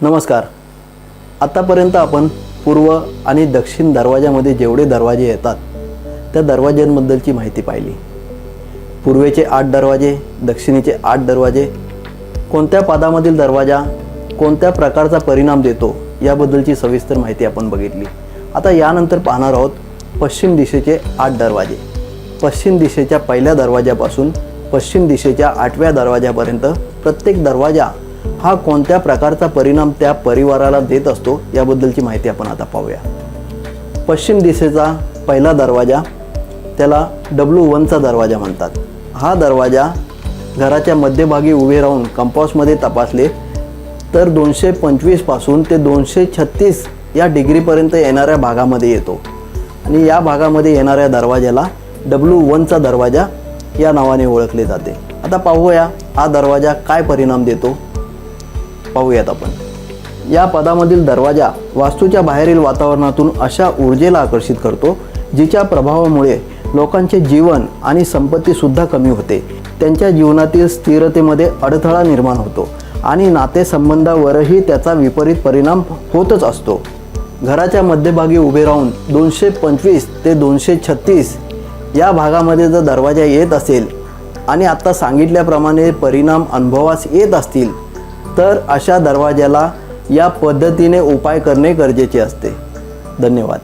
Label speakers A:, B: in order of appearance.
A: नमस्कार. आतापर्यंत आपण पूर्व आणि दक्षिण दरवाजामध्ये जेवढे दरवाजे येतात त्या दरवाज्यांबद्दलची माहिती पाहिली. पूर्वेचे 8 दरवाजे, दक्षिणेचे 8 दरवाजे, कोणत्या पादामधील दरवाजा कोणत्या प्रकारचा परिणाम देतो याबद्दलची सविस्तर माहिती आपण बघितली. आता यानंतर पाहणार आहोत पश्चिम दिशेचे 8 दरवाजे. पश्चिम दिशेच्या पहिल्या दरवाजापासून पश्चिम दिशेच्या 8व्या दरवाजापर्यंत प्रत्येक दरवाजा हा कोणत्या प्रकारचा परिणाम त्या परिवाराला देत असतो याबद्दलची माहिती आपण आता पाहूया. पश्चिम दिशेचा पहिला दरवाजा त्याला W1चा दरवाजा म्हणतात. हा दरवाजा घराच्या मध्यभागी उभे राहून कंपासमध्ये तपासले तर 225 पासून ते 236 या डिग्रीपर्यंत येणाऱ्या भागामध्ये येतो आणि या भागामध्ये येणाऱ्या दरवाजाला W1चा दरवाजा या नावाने ओळखले जाते. आता पाहूया हा दरवाजा काय परिणाम देतो. पाहूयात आपण. या पदामधील दरवाजा वास्तूच्या बाहेरील वातावरणातून अशा ऊर्जेला आकर्षित करतो जिच्या प्रभावामुळे लोकांचे जीवन आणि संपत्तीसुद्धा कमी होते. त्यांच्या जीवनातील स्थिरतेमध्ये अडथळा निर्माण होतो आणि नातेसंबंधावरही त्याचा विपरीत परिणाम होतच असतो. घराच्या मध्यभागी उभे राहून 225 ते 236 या भागामध्ये जर दरवाजा येत असेल आणि आत्ता सांगितल्याप्रमाणे परिणाम अनुभवास येत असतील तर अशा दरवाजाला या पद्धतीने उपाय करणे गरजेचे असते. धन्यवाद.